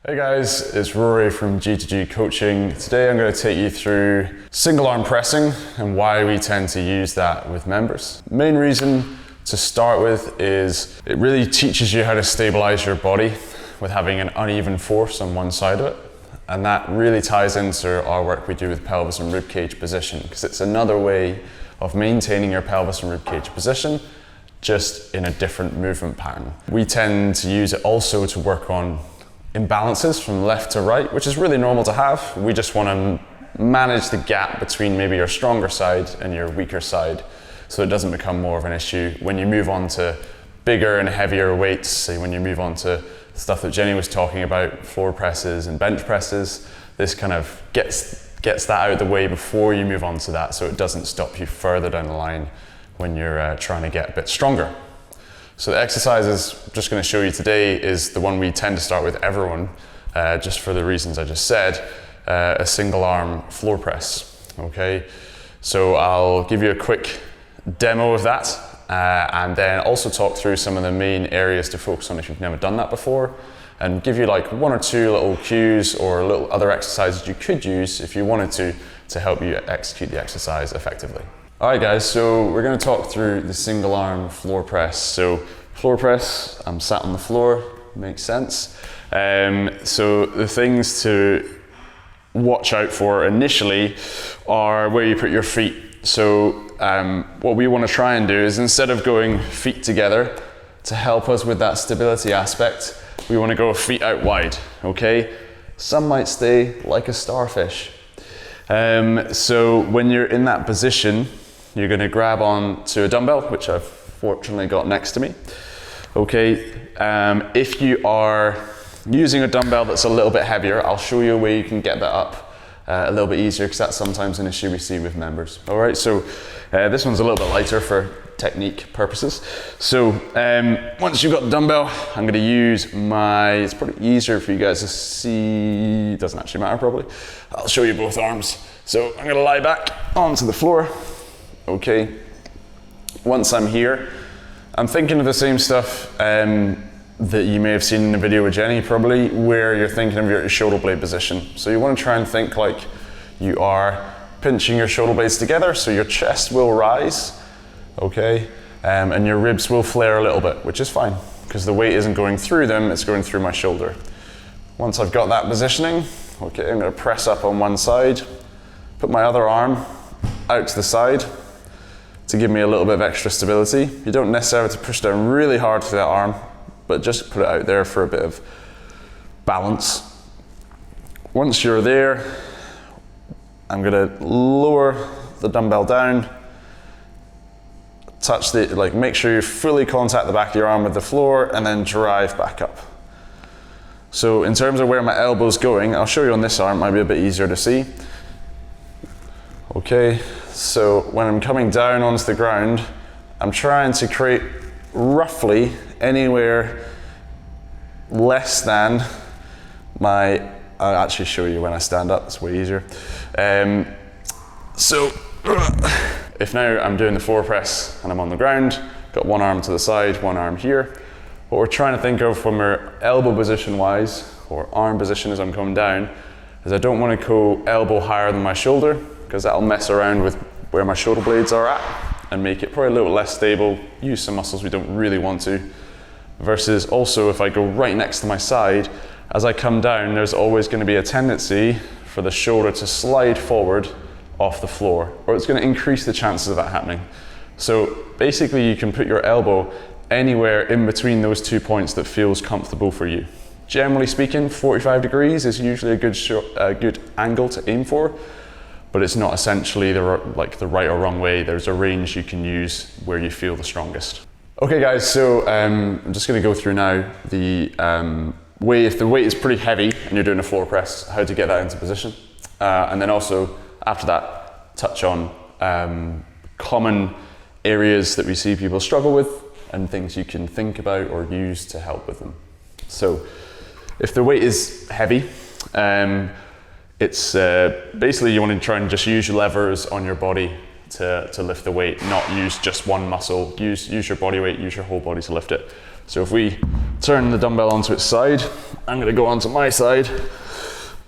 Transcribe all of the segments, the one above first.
Hey guys, it's Rory from G2G Coaching. Today I'm going to take you through single arm pressing and why we tend to use that with members. The main reason to start with is it really teaches you how to stabilize your body with having an uneven force on one side of it. And that really ties into our work we do with pelvis and ribcage position, because it's another way of maintaining your pelvis and ribcage position, just in a different movement pattern. We tend to use it also to work on imbalances from left to right, which is really normal to have. We just want to manage the gap between maybe your stronger side and your weaker side, so it doesn't become more of an issue when you move on to bigger and heavier weights. Say when you move on to stuff that Jenny was talking about, floor presses and bench presses, this kind of gets that out of the way before you move on to that, so it doesn't stop you further down the line when you're trying to get a bit stronger. So the exercises I'm just going to show you today is the one we tend to start with everyone, just for the reasons I just said, a single arm floor press. Okay, so I'll give you a quick demo of that and then also talk through some of the main areas to focus on if you've never done that before, and give you like one or two little cues or little other exercises you could use if you wanted to help you execute the exercise effectively. Alright guys, so we're going to talk through the single arm floor press. So floor press, I'm sat on the floor, makes sense. So the things to watch out for initially are where you put your feet. So what we want to try and do is, instead of going feet together to help us with that stability aspect, we want to go feet out wide, okay? Some might stay like a starfish. So when you're in that position, you're going to grab on to a dumbbell, which I've fortunately got next to me. Okay, if you are using a dumbbell that's a little bit heavier, I'll show you a way you can get that up a little bit easier, because that's sometimes an issue we see with members. All right, so this one's a little bit lighter for technique purposes. So once you've got the dumbbell, I'm going to use it's probably easier for you guys to see, it doesn't actually matter probably. I'll show you both arms. So I'm going to lie back onto the floor. Okay, once I'm here, I'm thinking of the same stuff that you may have seen in the video with Jenny probably, where you're thinking of your shoulder blade position. So you want to try and think like you are pinching your shoulder blades together, so your chest will rise, okay, and your ribs will flare a little bit, which is fine, because the weight isn't going through them, it's going through my shoulder. Once I've got that positioning, okay, I'm going to press up on one side, put my other arm out to the side, to give me a little bit of extra stability. You don't necessarily have to push down really hard to that arm, but just put it out there for a bit of balance. Once you're there, I'm gonna lower the dumbbell down, make sure you fully contact the back of your arm with the floor, and then drive back up. So in terms of where my elbow's going, I'll show you on this arm, it might be a bit easier to see. Okay, so when I'm coming down onto the ground, I'm trying to create roughly anywhere less than I'll actually show you when I stand up, it's way easier. So if now I'm doing the floor press and I'm on the ground, got one arm to the side, one arm here, what we're trying to think of from our elbow position wise, or arm position as I'm coming down, is I don't want to go elbow higher than my shoulder, because that'll mess around with where my shoulder blades are at and make it probably a little less stable, use some muscles we don't really want to. Versus also, if I go right next to my side, as I come down, there's always going to be a tendency for the shoulder to slide forward off the floor, or it's going to increase the chances of that happening. So basically you can put your elbow anywhere in between those 2 points that feels comfortable for you. Generally speaking, 45 degrees is usually a good angle to aim for, but it's not essentially the right or wrong way. There's a range you can use where you feel the strongest. Okay guys, so I'm just going to go through now the way, if the weight is pretty heavy and you're doing a floor press, how to get that into position. And then also, after that, touch on common areas that we see people struggle with and things you can think about or use to help with them. So, if the weight is heavy, it's basically you want to try and just use your levers on your body to lift the weight, not use just one muscle. Use your body weight, use your whole body to lift it. So if we turn the dumbbell onto its side, I'm gonna go onto my side.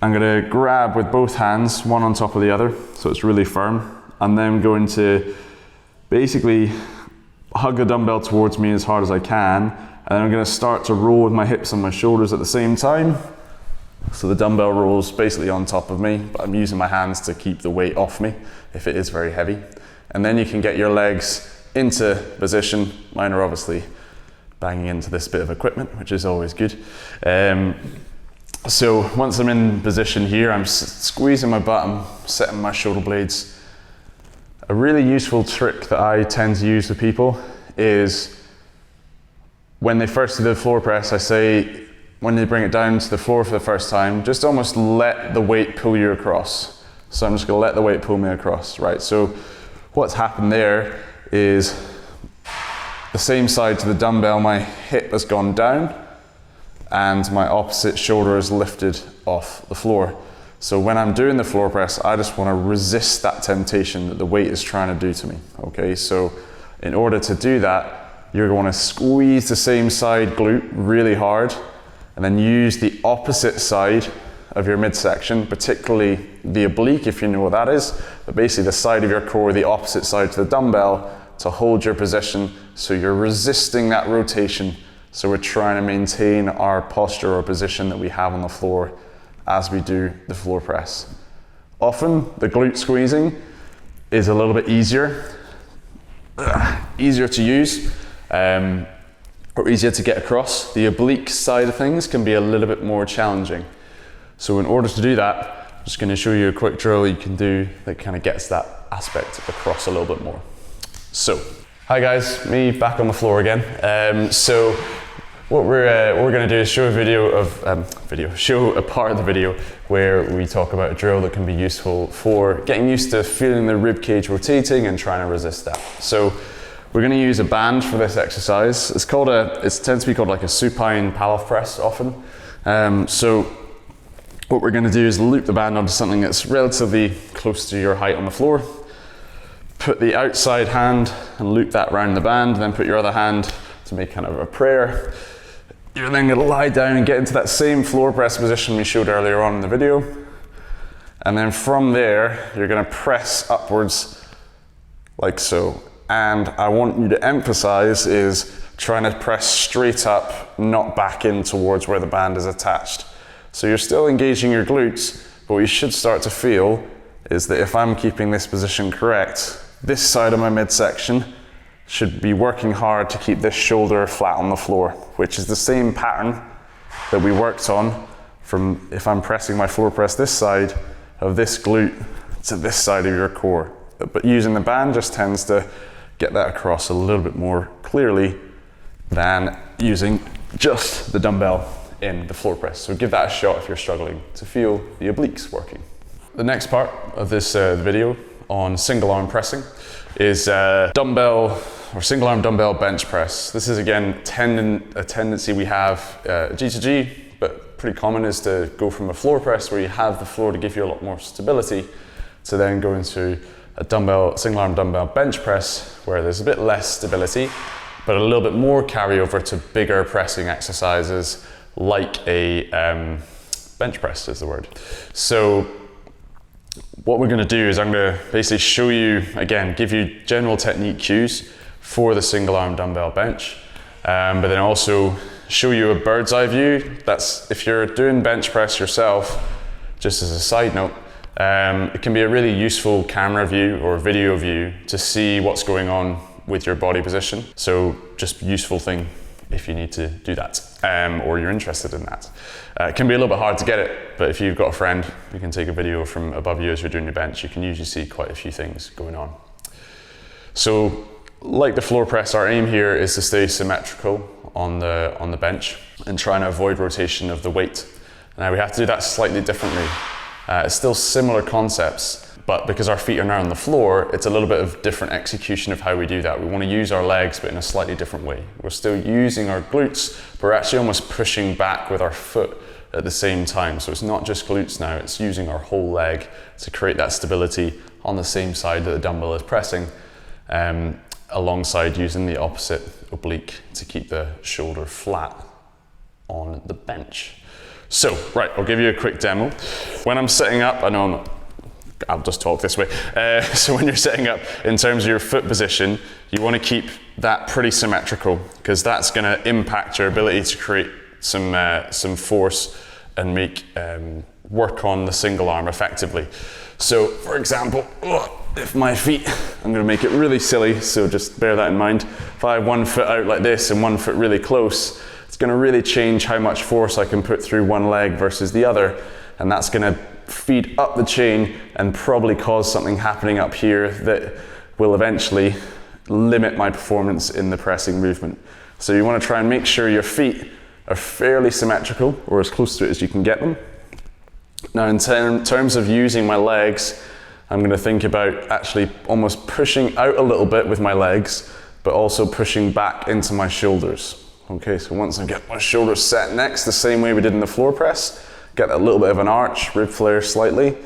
I'm gonna grab with both hands, one on top of the other, so it's really firm. And then I'm going to basically hug the dumbbell towards me as hard as I can. And then I'm gonna start to roll with my hips and my shoulders at the same time. So the dumbbell rolls basically on top of me, but I'm using my hands to keep the weight off me if it is very heavy. And then you can get your legs into position. Mine are obviously banging into this bit of equipment, which is always good. So once I'm in position here, I'm squeezing my butt, I'm setting my shoulder blades. A really useful trick that I tend to use with people is when they first do the floor press, I say, when they bring it down to the floor for the first time, just almost let the weight pull you across. So I'm just gonna let the weight pull me across, right? So what's happened there is the same side to the dumbbell, my hip has gone down and my opposite shoulder is lifted off the floor. So when I'm doing the floor press, I just want to resist that temptation that the weight is trying to do to me, okay? So in order to do that, you're going to squeeze the same side glute really hard and then use the opposite side of your midsection, particularly the oblique, if you know what that is, but basically the side of your core, the opposite side to the dumbbell, to hold your position. So you're resisting that rotation. So we're trying to maintain our posture or position that we have on the floor as we do the floor press. Often the glute squeezing is a little bit easier to use, or easier to get across. The oblique side of things can be a little bit more challenging. So in order to do that, I'm just going to show you a quick drill you can do that kind of gets that aspect across a little bit more. So, hi guys, me back on the floor again. So what we're going to do is show a show a part of the video where we talk about a drill that can be useful for getting used to feeling the rib cage rotating and trying to resist that. So we're going to use a band for this exercise. It tends to be called like a supine Pallof press often. So what we're going to do is loop the band onto something that's relatively close to your height on the floor. Put the outside hand and loop that around the band, then put your other hand to make kind of a prayer. You're then going to lie down and get into that same floor press position we showed earlier on in the video. And then from there, you're going to press upwards like so. And I want you to emphasize is trying to press straight up, not back in towards where the band is attached. So you're still engaging your glutes, but what you should start to feel is that if I'm keeping this position correct, this side of my midsection should be working hard to keep this shoulder flat on the floor, which is the same pattern that we worked on from if I'm pressing my floor press this side of this glute to this side of your core. But using the band just tends to get that across a little bit more clearly than using just the dumbbell in the floor press. So give that a shot if you're struggling to feel the obliques working. The next part of this video on single arm pressing is dumbbell or single arm dumbbell bench press. This is again a tendency we have G2G, but pretty common is to go from a floor press where you have the floor to give you a lot more stability to then go into a single arm dumbbell bench press where there's a bit less stability, but a little bit more carryover to bigger pressing exercises like a bench press is the word. So what we're going to do is I'm going to basically show you, again, give you general technique cues for the single arm dumbbell bench, but then also show you a bird's eye view. That's if you're doing bench press yourself, just as a side note, it can be a really useful camera view or video view to see what's going on with your body position. So just useful thing if you need to do that, or you're interested in that. It can be a little bit hard to get it, but if you've got a friend who can take a video from above you as you're doing your bench, you can usually see quite a few things going on. So like the floor press, our aim here is to stay symmetrical on the bench and trying to avoid rotation of the weight. Now we have to do that slightly differently. It's still similar concepts, but because our feet are now on the floor, it's a little bit of different execution of how we do that. We want to use our legs, but in a slightly different way. We're still using our glutes, but we're actually almost pushing back with our foot at the same time. So it's not just glutes now, it's using our whole leg to create that stability on the same side that the dumbbell is pressing, alongside using the opposite oblique to keep the shoulder flat on the bench. So, right, I'll give you a quick demo. When I'm sitting up, I know I'll just talk this way. So when you're setting up, in terms of your foot position, you want to keep that pretty symmetrical, because that's going to impact your ability to create some force and make work on the single arm effectively. So, for example, if my feet, I'm going to make it really silly, so just bear that in mind. If I have one foot out like this and one foot really close, it's going to really change how much force I can put through one leg versus the other, and that's going to feed up the chain and probably cause something happening up here that will eventually limit my performance in the pressing movement. So you want to try and make sure your feet are fairly symmetrical, or as close to it as you can get them. Now in terms of using my legs, I'm going to think about actually almost pushing out a little bit with my legs, but also pushing back into my shoulders. Okay, so once I get my shoulders set next, the same way we did in the floor press, get a little bit of an arch, rib flare slightly.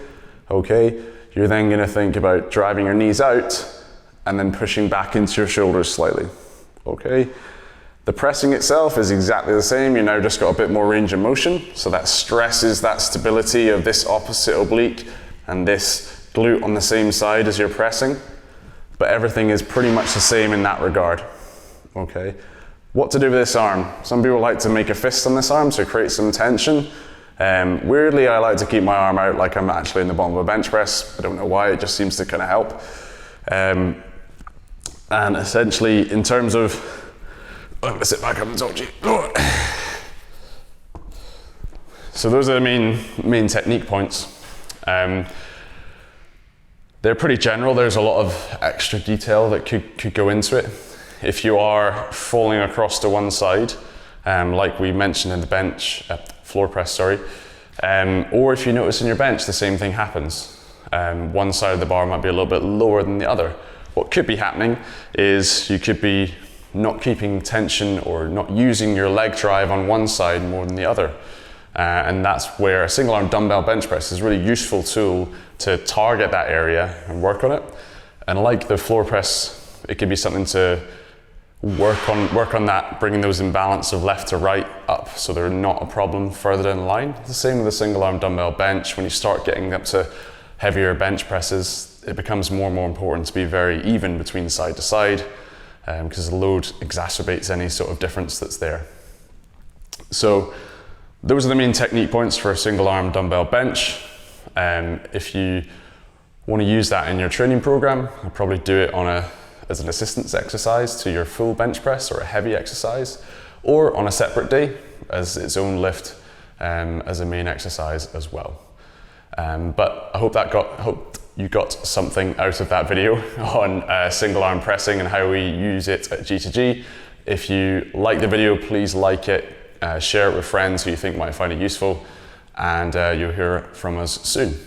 Okay, you're then going to think about driving your knees out and then pushing back into your shoulders slightly. Okay, the pressing itself is exactly the same. You now just got a bit more range of motion, so that stresses that stability of this opposite oblique and this glute on the same side as you're pressing, but everything is pretty much the same in that regard. Okay, what to do with this arm? Some people like to make a fist on this arm to create some tension. Weirdly, I like to keep my arm out like I'm actually in the bottom of a bench press. I don't know why, it just seems to kind of help. And essentially, in terms of, I'm going to sit back up and talk to you. So those are the main technique points. They're pretty general. There's a lot of extra detail that could go into it. If you are falling across to one side, like we mentioned in the bench, floor press, sorry, or if you notice in your bench, the same thing happens. One side of the bar might be a little bit lower than the other. What could be happening is you could be not keeping tension or not using your leg drive on one side more than the other. And that's where a single arm dumbbell bench press is a really useful tool to target that area and work on it. And like the floor press, it could be something to work on that, bringing those imbalance of left to right up so they're not a problem further down the line. The same with the single arm dumbbell bench. When you start getting up to heavier bench presses, it becomes more and more important to be very even between side to side, because the load exacerbates any sort of difference that's there. So those are the main technique points for a single arm dumbbell bench. If you want to use that in your training program, I'd probably do it as an assistance exercise to your full bench press or a heavy exercise, or on a separate day as its own lift as a main exercise as well. But I hope you got something out of that video on single arm pressing and how we use it at G2G. If you like the video, please like it, share it with friends who you think might find it useful, and you'll hear from us soon.